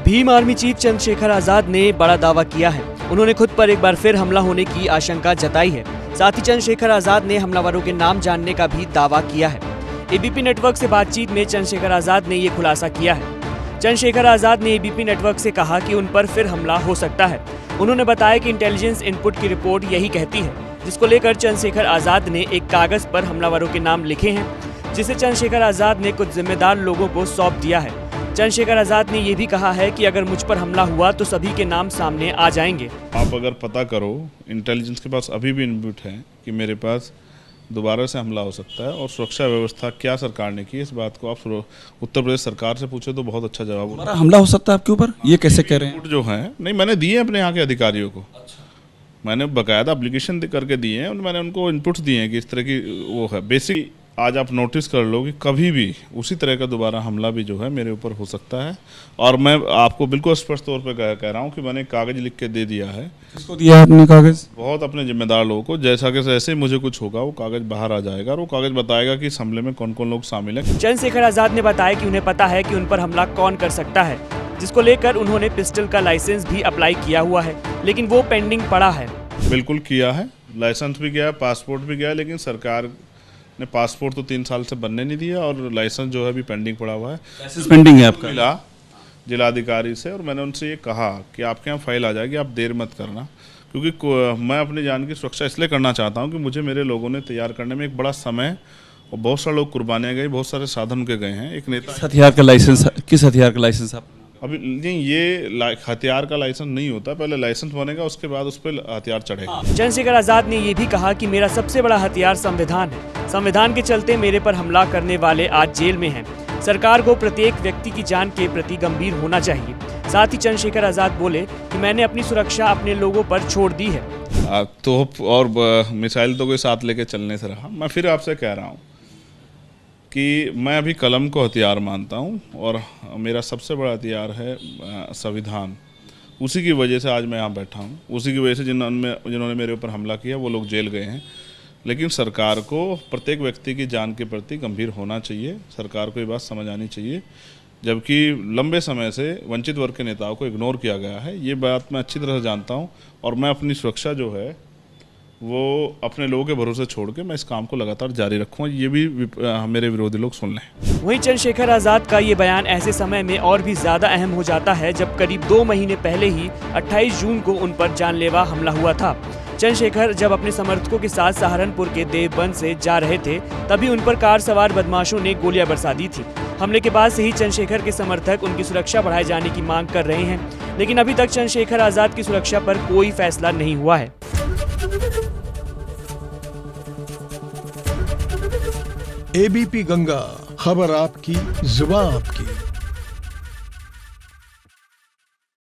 Bhim army chief Chandrashekhar Azad ने बड़ा दावा किया है। उन्होंने खुद पर एक बार फिर हमला होने की आशंका जताई है। साथ ही चंद्रशेखर आजाद ने हमलावरों के नाम जानने का भी दावा किया है। एबीपी नेटवर्क से बातचीत में चंद्रशेखर आजाद ने ये खुलासा किया है। चंद्रशेखर आजाद ने एबीपी नेटवर्क से कहा कि उन पर फिर हमला हो सकता है। उन्होंने बताया कि इंटेलिजेंस इनपुट की रिपोर्ट यही कहती है, जिसको लेकर चंद्रशेखर आजाद ने एक कागज पर हमलावरों के नाम लिखे हैं, जिसे चंद्रशेखर आजाद ने कुछ जिम्मेदार लोगों को सौंप दिया है। चंद्रशेखर आजाद ने यह भी कहा है कि अगर मुझ पर हमला हुआ तो सभी के नाम सामने आ जाएंगे। आप अगर पता करो, इंटेलिजेंस के पास अभी भी इनपुट है कि मेरे पास दोबारा से हमला हो सकता है, और सुरक्षा व्यवस्था क्या सरकार ने की, इस बात को आप उत्तर प्रदेश सरकार से पूछे तो बहुत अच्छा जवाब होगा। हमला हो सकता है आपके ऊपर, ये कैसे कह रहे हैं? जो है नहीं, मैंने दिए अपने यहाँ के अधिकारियों को। मैंने बाकायदा एप्लीकेशन करके दिए हैं और मैंने उनको इनपुट्स दिए हैं कि इस तरह की वो है। बेसिक आज आप नोटिस कर लो कि कभी भी उसी तरह का दोबारा हमला भी जो है मेरे ऊपर हो सकता है। और मैं आपको बिल्कुल स्पष्ट तौर पर कह रहा हूँ कि मैंने कागज लिख के दे दिया है। किसको दिया है आपने कागज? बहुत अपने जिम्मेदार लोगों को। जैसा कि जैसे मुझे कुछ होगा वो कागज बाहर आ जाएगा और वो कागज बताएगा कि इस हमले में कौन कौन लोग शामिल हैं। चंद्रशेखर आजाद ने बताया कि उन्हें पता है कि उन पर हमला कौन कर सकता है, जिसको लेकर उन्होंने पिस्टल का लाइसेंस भी अप्लाई किया हुआ है, लेकिन वो पेंडिंग पड़ा है। बिल्कुल किया है, लाइसेंस भी गया, पासपोर्ट भी गया, लेकिन सरकार ने पासपोर्ट तो 3 साल से बनने नहीं दिया और लाइसेंस जो है अभी पेंडिंग पड़ा हुआ है। लाइसेंस पेंडिंग है आपका? मिला जिलाधिकारी से और मैंने उनसे ये कहा कि आपके यहाँ फाइल आ जाएगी, आप देर मत करना, क्योंकि मैं अपनी जान की सुरक्षा इसलिए करना चाहता हूँ कि मुझे मेरे लोगों ने तैयार करने में एक बड़ा समय और बहुत सारे लोग कुर्बानियाँ गई, बहुत सारे साधन के गए हैं। एक नेता हथियार का लाइसेंस, किस हथियार का लाइसेंस आप? अभी नहीं, ये हथियार का लाइसेंस नहीं होता, पहले लाइसेंस बनेगा उसके बाद उस पर हथियार चढ़ेगा। चंद्रशेखर आजाद ने ये भी कहा कि मेरा सबसे बड़ा हथियार संविधान है। संविधान के चलते मेरे पर हमला करने वाले आज जेल में हैं। सरकार को प्रत्येक व्यक्ति की जान के प्रति गंभीर होना चाहिए। साथ ही चंद्रशेखर आजाद बोले कि मैंने अपनी सुरक्षा अपने लोगों पर छोड़ दी है। तोप और मिसाइल तो कोई साथ लेके चलने से रहा। मैं फिर आपसे कह रहा हूँ कि मैं अभी कलम को हथियार मानता हूँ और मेरा सबसे बड़ा हथियार है संविधान। उसी की वजह से आज मैं यहाँ बैठा हूँ। उसी की वजह से जिन्होंने मेरे ऊपर हमला किया वो लोग जेल गए हैं। लेकिन सरकार को प्रत्येक व्यक्ति की जान के प्रति गंभीर होना चाहिए। सरकार को ये बात समझ आनी चाहिए, जबकि लंबे समय से वंचित वर्ग के नेताओं को इग्नोर किया गया है। ये बात मैं अच्छी तरह से जानता हूँ और मैं अपनी सुरक्षा जो है वो अपने लोगों के भरोसे छोड़ के मैं इस काम को लगातार जारी रखूँगा। ये भी मेरे विरोधी लोग सुन लें। वहीं चंद्रशेखर आजाद का ये बयान ऐसे समय में और भी ज्यादा अहम हो जाता है जब करीब 2 महीने पहले ही 28 जून को उन पर जानलेवा हमला हुआ था। चंद्रशेखर जब अपने समर्थकों के साथ सहारनपुर के देवबंद से जा रहे थे, तभी उन पर कार सवार बदमाशों ने गोलियां बरसा दी थी। हमले के बाद से ही चंद्रशेखर के समर्थक उनकी सुरक्षा बढ़ाए जाने की मांग कर रहे हैं, लेकिन अभी तक चंद्रशेखर आजाद की सुरक्षा पर कोई फैसला नहीं हुआ है। एबीपी गंगा, खबर आपकी, जुबान आपकी।